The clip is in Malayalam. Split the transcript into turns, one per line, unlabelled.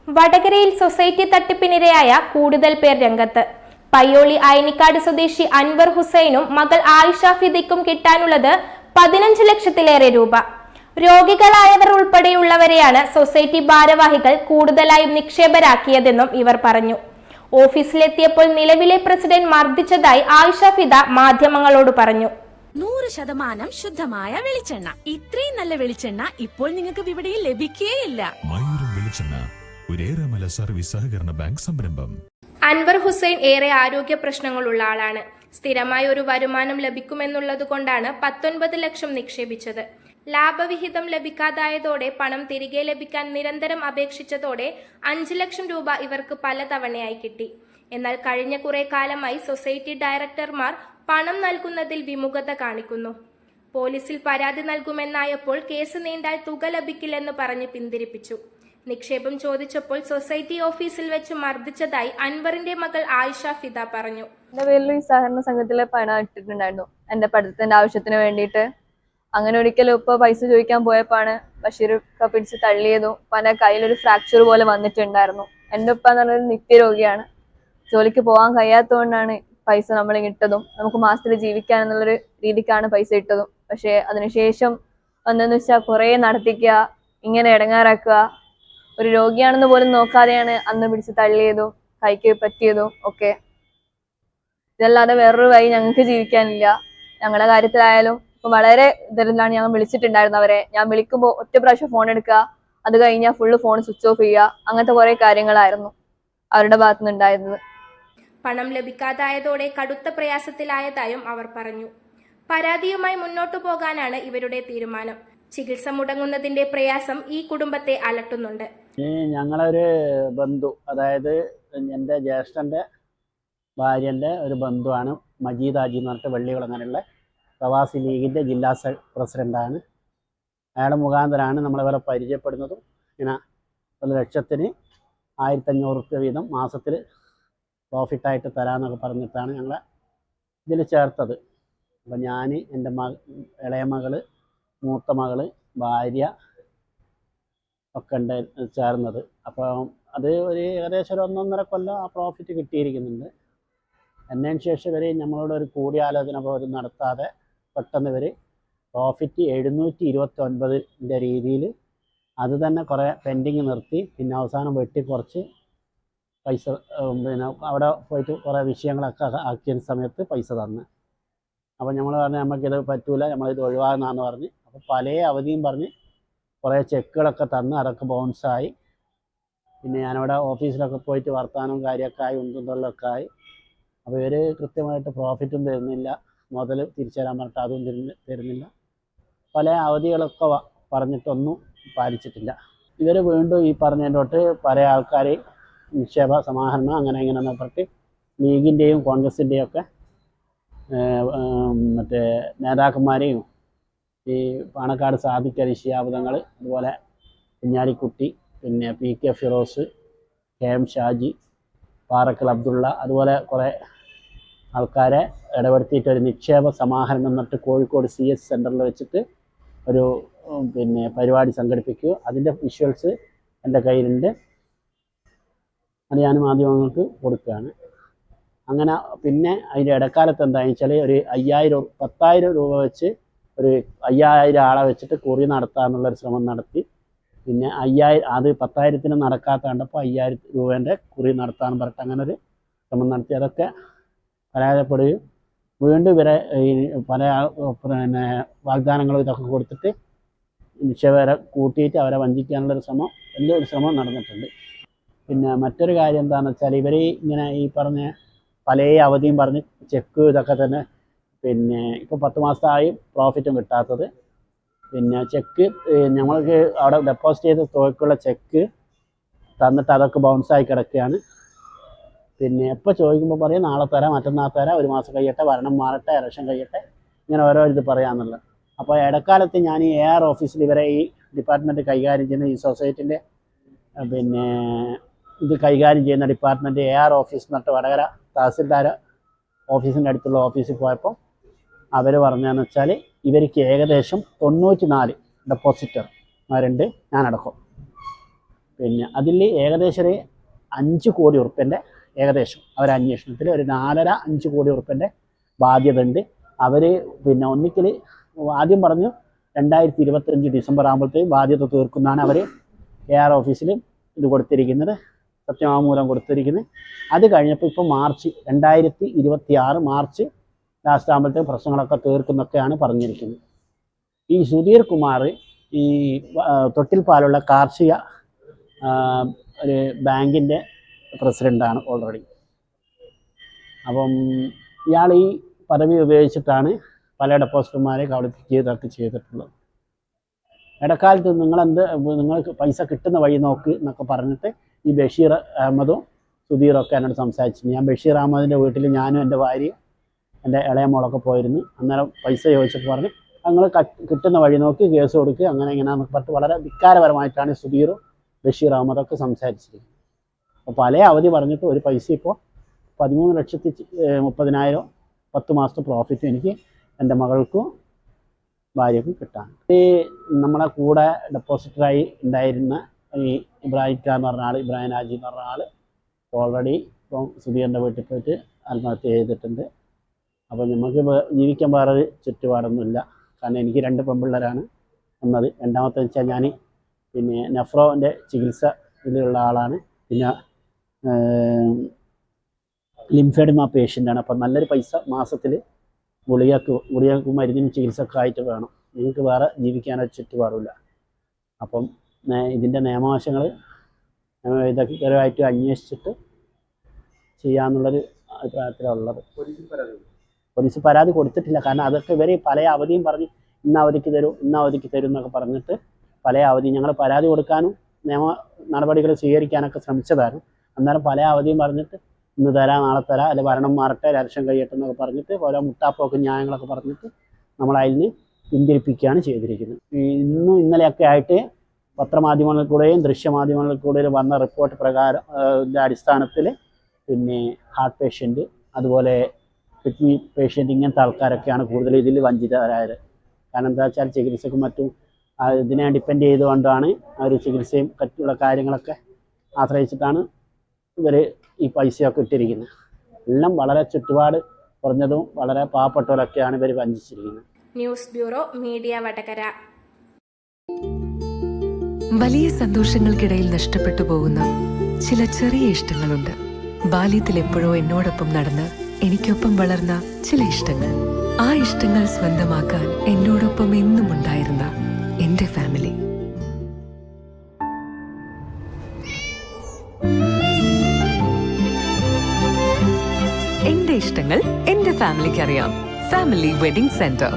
വടകരയിൽ സൊസൈറ്റി തട്ടിപ്പിനിരയായ കൂടുതൽ പേർ രംഗത്ത്. പയ്യോളി അയനിക്കാട് സ്വദേശി അൻവർ ഹുസൈനും മകൾ ആയിഷ ഫിദിക്കും കിട്ടാനുള്ളത് 15 ലക്ഷത്തിലേറെ രൂപ. രോഗികളായവർ ഉൾപ്പെടെയുള്ളവരെയാണ് സൊസൈറ്റി ഭാരവാഹികൾ കൂടുതലായും നിക്ഷേപരാക്കിയതെന്നും ഇവർ പറഞ്ഞു. ഓഫീസിലെത്തിയപ്പോൾ നിലവിലെ പ്രസിഡന്റ് മർദ്ദിച്ചതായി ആയിഷ ഫിദ മാധ്യമങ്ങളോട് പറഞ്ഞു.
100% ശുദ്ധമായ വെളിച്ചെണ്ണ. ഇത്രയും നല്ല വെളിച്ചെണ്ണ ഇപ്പോൾ നിങ്ങൾക്ക് വിപണിയിൽ ലഭിക്കുകയില്ല.
സർവീസ് സഹകരണ ബാങ്ക് സംരംഭം.
അൻവർ ഹുസൈൻ ഏറെ ആരോഗ്യ പ്രശ്നങ്ങളുള്ള ആളാണ്. സ്ഥിരമായി ഒരു വരുമാനം ലഭിക്കുമെന്നുള്ളതുകൊണ്ടാണ് 19 ലക്ഷം നിക്ഷേപിച്ചത്. ലാഭവിഹിതം ലഭിക്കാതായതോടെ പണം തിരികെ ലഭിക്കാൻ നിരന്തരം അപേക്ഷിച്ചതോടെ 5 ലക്ഷം രൂപ ഇവർക്ക് പലതവണയായി കിട്ടി. എന്നാൽ കഴിഞ്ഞ കുറെ കാലമായി സൊസൈറ്റി ഡയറക്ടർമാർ പണം നൽകുന്നതിൽ വിമുഖത കാണിക്കുന്നു. പോലീസിൽ പരാതി നൽകുമെന്നായപ്പോൾ കേസ് നീണ്ടാൽ തുക ലഭിക്കില്ലെന്ന് പറഞ്ഞ് പിന്തിരിപ്പിച്ചു. നിക്ഷേപം ചോദിച്ചപ്പോൾ സൊസൈറ്റി ഓഫീസിൽ വെച്ച് മർദ്ദിച്ചതായി അൻവറിന്റെ മകൾ ആയിഷ ഫിദ പറഞ്ഞു.
എന്റെ പേരിൽ ഈ സഹകരണ സംഘത്തിലെ പണം ഇട്ടിട്ടുണ്ടായിരുന്നു എന്റെ പഠിത്തത്തിന്റെ ആവശ്യത്തിന് വേണ്ടിയിട്ട്. അങ്ങനെ ഒരിക്കലും ഇപ്പൊ പൈസ ചോദിക്കാൻ പോയപ്പോഴാണ് ബഷീർ പിടിച്ച് തള്ളിയതും. എന്റെ കയ്യിലൊരു ഫ്രാക്ചർ പോലെ വന്നിട്ടുണ്ടായിരുന്നു. എന്റെ ഉപ്പ എന്ന് പറഞ്ഞൊരു നിത്യരോഗിയാണ്. ജോലിക്ക് പോകാൻ കഴിയാത്തതുകൊണ്ടാണ് പൈസ നമ്മൾ ഇട്ടതും. നമുക്ക് മാസത്തിൽ ജീവിക്കാൻ എന്നുള്ളൊരു രീതിക്കാണ് പൈസ ഇട്ടതും. പക്ഷെ അതിനുശേഷം വന്നെന്ന് വെച്ചാൽ കുറെ നടത്തിക്കുക, ഇങ്ങനെ ഇടങ്ങാറാക്കുക. ഒരു രോഗിയാണെന്ന് പോലും നോക്കാതെയാണ് അന്ന് പിടിച്ച് തള്ളിയതും കൈക്ക് പറ്റിയതും ഒക്കെ. ഇതല്ലാതെ വേറൊരു വഴി ഞങ്ങൾക്ക് ജീവിക്കാനില്ല. ഞങ്ങളുടെ കാര്യത്തിലായാലും ഇപ്പൊ വളരെ ഇതിലാണ് ഞങ്ങൾ വിളിച്ചിട്ടുണ്ടായിരുന്നു അവരെ. ഞാൻ വിളിക്കുമ്പോൾ ഒറ്റ പ്രാവശ്യം ഫോൺ എടുക്കുക, അത് കഴിഞ്ഞാൽ ഫുള്ള് ഫോൺ സ്വിച്ച് ഓഫ് ചെയ്യുക. അങ്ങനത്തെ കുറെ കാര്യങ്ങളായിരുന്നു അവരുടെ ഭാഗത്തുനിന്ന് ഉണ്ടായിരുന്നത്.
പണം ലഭിക്കാതായതോടെ കടുത്ത പ്രയാസത്തിലായതായും അവർ പറഞ്ഞു. പരാതിയുമായി മുന്നോട്ടു പോകാനാണ് ഇവരുടെ തീരുമാനം. ചികിത്സ മുടങ്ങുന്നതിന്റെ പ്രയാസം ഈ കുടുംബത്തെ അലട്ടുന്നുണ്ട്.
ഞങ്ങളൊരു ബന്ധു, അതായത് എൻ്റെ ജ്യേഷ്ഠൻ്റെ ഭാര്യൻ്റെ ഒരു ബന്ധുവാണ് മജീദ് ഹാജി എന്ന് പറഞ്ഞിട്ട് വെള്ളികുളങ്ങരയുള്ള പ്രവാസി ലീഗിൻ്റെ ജില്ലാ പ്രസിഡൻ്റാണ്. അയാളുടെ മുഖാന്തരമാണ് നമ്മളിവരെ പരിചയപ്പെടുന്നതും. ഇങ്ങനെ 1 ലക്ഷത്തിന് 1500 റുപ്യ വീതം മാസത്തിൽ പ്രോഫിറ്റായിട്ട് തരാമെന്നൊക്കെ പറഞ്ഞിട്ടാണ് ഞങ്ങളെ ഇതിൽ ചേർത്തത്. അപ്പം ഞാൻ, എൻ്റെ ഇളയ മകള്, മൂത്ത മകള്, ഭാര്യ ഒക്കെ ഉണ്ട് ചേർന്നത്. അപ്പം അത് ഒരു ഏകദേശം ഒരു 1.5 കൊല്ലം ആ പ്രോഫിറ്റ് കിട്ടിയിരിക്കുന്നുണ്ട്. എന്നതിന് ശേഷം ഇവർ നമ്മളോട് ഒരു കൂടിയാലോചന പോലും നടത്താതെ പെട്ടെന്ന് ഇവർ പ്രോഫിറ്റ് 729 രീതിയിൽ അത് തന്നെ കുറേ പെൻഡിങ് നിർത്തി. പിന്നെ അവസാനം വെട്ടി കുറച്ച് പൈസ പിന്നെ അവിടെ പോയിട്ട് കുറേ വിഷയങ്ങളൊക്കെ ആക്കിയ സമയത്ത് പൈസ തന്ന്. അപ്പോൾ നമ്മൾ പറഞ്ഞ് നമുക്കിത് പറ്റൂല, നമ്മളിത് ഒഴിവാകുന്നതെന്ന് പറഞ്ഞ്. അപ്പോൾ പല അവധിയും പറഞ്ഞ് കുറേ ചെക്കുകളൊക്കെ തന്ന് അതൊക്കെ ബൗൺസായി. പിന്നെ ഞാനവിടെ ഓഫീസിലൊക്കെ പോയിട്ട് വർത്താനവും കാര്യമൊക്കെ ആയി, ഉന്തുന്തള്ളൊക്കെ ആയി. അപ്പോൾ ഇവർ കൃത്യമായിട്ട് പ്രോഫിറ്റും തരുന്നില്ല, മുതൽ തിരിച്ചു തരാൻ പറഞ്ഞിട്ട് അതും തരുന്നില്ല. പല അവധികളൊക്കെ പറഞ്ഞിട്ടൊന്നും പാലിച്ചിട്ടില്ല. ഇവർ വീണ്ടും ഈ പറഞ്ഞതിൻ്റെ തൊട്ട് പല ആൾക്കാർ നിക്ഷേപ സമാഹരണം അങ്ങനെ ഇങ്ങനെ പറഞ്ഞിട്ട് ലീഗിൻ്റെയും കോൺഗ്രസിൻ്റെയും ഒക്കെ മറ്റേ നേതാക്കന്മാരെയും ഈ പാണക്കാട് സാദിഖ് അലി ശിഹാബ് തങ്ങൾ, അതുപോലെ കുഞ്ഞാലിക്കുട്ടി, പിന്നെ PK ഫിറോസ്, KM ഷാജി, പാറക്കൽ അബ്ദുള്ള, അതുപോലെ കുറേ ആൾക്കാരെ ഇടപെടുത്തിയിട്ട് ഒരു നിക്ഷേപ സമാഹരണം എന്നിട്ട് കോഴിക്കോട് CS സെൻറ്ററിൽ വെച്ചിട്ട് ഒരു പിന്നെ പരിപാടി സംഘടിപ്പിക്കുക. അതിൻ്റെ വിഷ്വൽസ് എൻ്റെ കയ്യിലുണ്ട്. അത് ഞാൻ മാധ്യമങ്ങൾക്ക് കൊടുക്കുകയാണ്. അങ്ങനെ പിന്നെ അതിൻ്റെ ഇടക്കാലത്ത് എന്താണെന്ന് വെച്ചാൽ ഒരു 10,000 രൂപ വെച്ച് ഒരു 5000 ആളെ വെച്ചിട്ട് കുറി നടത്താമെന്നുള്ളൊരു ശ്രമം നടത്തി. പിന്നെ 5000 അത് 10,000 നടക്കാത്ത കണ്ടപ്പോൾ 5000 രൂപേൻ്റെ കുറി നടത്താമെന്ന് പറഞ്ഞിട്ട് അങ്ങനെ ഒരു ശ്രമം നടത്തി. അതൊക്കെ പരാജയപ്പെടുകയും വീണ്ടും ഇവരെ ഈ പല പിന്നെ വാഗ്ദാനങ്ങളും ഇതൊക്കെ കൊടുത്തിട്ട് നിക്ഷേപകരെ കൂട്ടിയിട്ട് അവരെ വഞ്ചിക്കാനുള്ളൊരു ശ്രമം, വലിയൊരു ശ്രമം നടന്നിട്ടുണ്ട്. പിന്നെ മറ്റൊരു കാര്യം എന്താണെന്ന് വെച്ചാൽ ഇവർ ഇങ്ങനെ ഈ പറഞ്ഞ പല അവധിയും പറഞ്ഞ് ചെക്ക് ഇതൊക്കെ തന്നെ. പിന്നെ ഇപ്പോൾ 10 മാസമായി പ്രോഫിറ്റും കിട്ടാത്തത്. പിന്നെ ചെക്ക് ഞങ്ങൾക്ക് അവിടെ ഡെപ്പോസിറ്റ് ചെയ്ത തുകയ്ക്കുള്ള ചെക്ക് തന്നിട്ട് അതൊക്കെ ബൗൺസായി കിടക്കുകയാണ്. പിന്നെ എപ്പോൾ ചോദിക്കുമ്പോൾ പറയും നാളെ തരാം, മറ്റന്നാൾ തരാം, 1 മാസം കഴിയട്ടെ, ഭരണം മാറട്ടെ, ഇലക്ഷൻ കഴിയട്ടെ, ഇങ്ങനെ ഓരോ ഇത് പറയാമെന്നുള്ളത്. അപ്പോൾ ഇടക്കാലത്ത് ഞാൻ ഈ AR ഓഫീസിൽ ഇവരെ ഈ ഡിപ്പാർട്ട്മെൻറ്റ് കൈകാര്യം ചെയ്യുന്ന ഈ സൊസൈറ്റിൻ്റെ പിന്നെ ഇത് കൈകാര്യം ചെയ്യുന്ന ഡിപ്പാർട്ട്മെൻറ്റ് AR ഓഫീസ് എന്നിട്ട് വടകര തഹസിൽദാർ ഓഫീസിൻ്റെ അടുത്തുള്ള ഓഫീസിൽ പോയപ്പോൾ അവർ പറഞ്ഞതെന്ന് വെച്ചാൽ ഇവർക്ക് ഏകദേശം 94 ഡെപ്പോസിറ്റർമാരുണ്ട്, ഞാനടക്കം. പിന്നെ അതിൽ ഏകദേശം ഒരു 5 കോടി ഉറുപ്പ്യൻ്റെ ഏകദേശം അവരന്വേഷണത്തിൽ ഒരു 4.5-5 കോടി ഉറുപ്പ്യൻ്റെ ബാധ്യത ഉണ്ട്. അവർ പിന്നെ ഒന്നിക്കൽ ആദ്യം പറഞ്ഞു 2025 ഡിസംബർ ആകുമ്പോഴത്തേക്ക് ബാധ്യത തീർക്കുന്നതാണ് അവർ AR ഓഫീസിൽ ഇത് കൊടുത്തിരിക്കുന്നത്, സത്യവാങ്മൂലം കൊടുത്തിരിക്കുന്നത്. അത് കഴിഞ്ഞപ്പോൾ ഇപ്പോൾ മാർച്ച് 2026 മാർച്ച് ലാസ്റ്റ് ആകുമ്പോഴത്തേക്ക് പ്രശ്നങ്ങളൊക്കെ തീർക്കുന്നൊക്കെയാണ് പറഞ്ഞിരിക്കുന്നത്. ഈ സുധീർ കുമാർ ഈ തൊട്ടിൽപ്പാലുള്ള കാർഷിക ഒരു ബാങ്കിൻ്റെ പ്രസിഡൻ്റാണ് ഓൾറെഡി. അപ്പം ഇയാൾ ഈ പദവി ഉപയോഗിച്ചിട്ടാണ് പല ഡെപ്പോസിറ്റർമാരെ കബളിപ്പിക്കുകയൊക്കെ ചെയ്തിട്ടുള്ളത്. ഇടക്കാലത്ത് നിങ്ങൾക്ക് പൈസ കിട്ടുന്ന വഴി നോക്ക് എന്നൊക്കെ പറഞ്ഞിട്ട് ഈ ബഷീർ അഹമ്മദും സുധീറൊക്കെ എന്നോട് സംസാരിച്ചു. ഞാൻ ബഷീർ അഹമ്മദിൻ്റെ വീട്ടിൽ ഞാനും എൻ്റെ ഭാര്യ എൻ്റെ ഇളയ മോളൊക്കെ പോയിരുന്നു. അന്നേരം പൈസ ചോദിച്ചപ്പോൾ പറഞ്ഞ് ഞങ്ങൾ കിട്ടുന്ന വഴി നോക്കി കേസ് കൊടുക്കുക അങ്ങനെ ഇങ്ങനെയാണെന്നൊക്കെ പറഞ്ഞിട്ട് വളരെ ധിക്കാരപരമായിട്ടാണ് സുധീറും ബഷീർ അഹമ്മദൊക്കെ സംസാരിച്ചിരിക്കുന്നത്. അപ്പോൾ പല അവധി പറഞ്ഞിട്ട് ഒരു പൈസ ഇപ്പോൾ 13,30,000 10 മാസത്തെ പ്രോഫിറ്റ് എനിക്ക് എൻ്റെ മകൾക്കും ഭാര്യക്കും കിട്ടാൻ. ഈ നമ്മളെ കൂടെ ഡെപ്പോസിറ്ററായി ഉണ്ടായിരുന്ന ഈ ഇബ്രാഹിം ഖാൻ എന്ന് പറഞ്ഞ ആൾ, ഇബ്രാഹിം ഹാജി എന്ന് പറഞ്ഞ ആൾ ഓൾറെഡി ഇപ്പം സുധീറിൻ്റെ വീട്ടിൽ പോയിട്ട് ആത്മഹത്യ ചെയ്തിട്ടുണ്ട്. അപ്പോൾ നമുക്ക് ജീവിക്കാൻ വേറൊരു ചുറ്റുപാടൊന്നുമില്ല. കാരണം എനിക്ക് 2 പെൺപിള്ളേരാണ് വന്നത്. രണ്ടാമത്തെ വെച്ചാൽ ഞാൻ പിന്നെ നെഫ്രോൻ്റെ ചികിത്സ ഇതിലുള്ള ആളാണ്. പിന്നെ ലിംഫേഡിമ പേഷ്യൻ്റാണ്. അപ്പം നല്ലൊരു പൈസ മാസത്തിൽ ഗുളികക്ക് മരുന്നിനും ചികിത്സയൊക്കെ ആയിട്ട് വേണം. നിങ്ങൾക്ക് വേറെ ജീവിക്കാനൊരു ചുറ്റുപാടില്ല. അപ്പം ഇതിൻ്റെ നിയമവശങ്ങൾ ഇതൊക്കെ അന്വേഷിച്ചിട്ട് ചെയ്യാമെന്നുള്ളൊരു അഭിപ്രായത്തിലുള്ളത്. പോലീസ് പരാതി കൊടുത്തിട്ടില്ല. കാരണം അതൊക്കെ ഇവർ പല അവധിയും പറഞ്ഞ് ഇന്ന അവധിക്ക് തരും എന്നൊക്കെ പറഞ്ഞിട്ട് പല അവധി ഞങ്ങൾ പരാതി കൊടുക്കാനും നിയമ നടപടികൾ സ്വീകരിക്കാനൊക്കെ ശ്രമിച്ചതാണ്. അന്നേരം പല അവധിയും പറഞ്ഞിട്ട് ഇന്ന് തരാം, നാളെ തരാം, അല്ലെങ്കിൽ ഭരണം മാറട്ടെ, ഇലക്ഷൻ കഴിയട്ടെ എന്നൊക്കെ പറഞ്ഞിട്ട് ഓരോ മുട്ടാപ്പൊക്കെ ന്യായങ്ങളൊക്കെ പറഞ്ഞിട്ട് നമ്മളതിൽ നിന്ന് പിന്തിരിപ്പിക്കുകയാണ് ചെയ്തിരിക്കുന്നത്. ഇന്നും ഇന്നലെയൊക്കെ ആയിട്ട് പത്രമാധ്യമങ്ങളിൽ കൂടെയും ദൃശ്യമാധ്യമങ്ങളിൽ കൂടെയും വന്ന റിപ്പോർട്ട് പ്രകാരം അടിസ്ഥാനത്തിൽ പിന്നെ ഹാർട്ട് പേഷ്യൻറ്റ്, അതുപോലെ കിഡ്നി പേഷ്യൻ്റ്, ഇങ്ങനത്തെ ആൾക്കാരൊക്കെയാണ് കൂടുതൽ ഇതിൽ വഞ്ചിതരായത്. കാരണം എന്താ വെച്ചാൽ ചികിത്സക്കും മറ്റും ഇതിനെ ഡിപ്പെൻഡ് ചെയ്തുകൊണ്ടാണ് അവർ ചികിത്സയും മറ്റുള്ള കാര്യങ്ങളൊക്കെ ആശ്രയിച്ചിട്ടാണ് ഇവർ ഈ പൈസയൊക്കെ ഇട്ടിരിക്കുന്നത്. എല്ലാം വളരെ ചുറ്റുപാട് കുറഞ്ഞതും വളരെ പാവപ്പെട്ടവരൊക്കെയാണ് ഇവർ വഞ്ചിച്ചിരിക്കുന്നത്.
News bureau media Vadakara.
വലിയ സന്തോഷങ്ങൾക്കിടയിൽ നഷ്ടപ്പെട്ടു പോകുന്ന ചില ചെറിയ ഇഷ്ടങ്ങളുണ്ട്. ബാല്യത്തിൽ എപ്പോഴോ എന്നോടൊപ്പം നടന്ന് എനിക്കൊപ്പം വളർന്ന ചില ഇഷ്ടങ്ങൾ. ആ ഇഷ്ടങ്ങൾ സ്വന്തമാക്കാൻ എന്നോടൊപ്പം എന്നും ഉണ്ടായിരുന്ന എന്റെ ഫാമിലി. എന്റെ ഇഷ്ടങ്ങൾ എന്റെ ഫാമിലിക്ക് അറിയാം. Family wedding centre.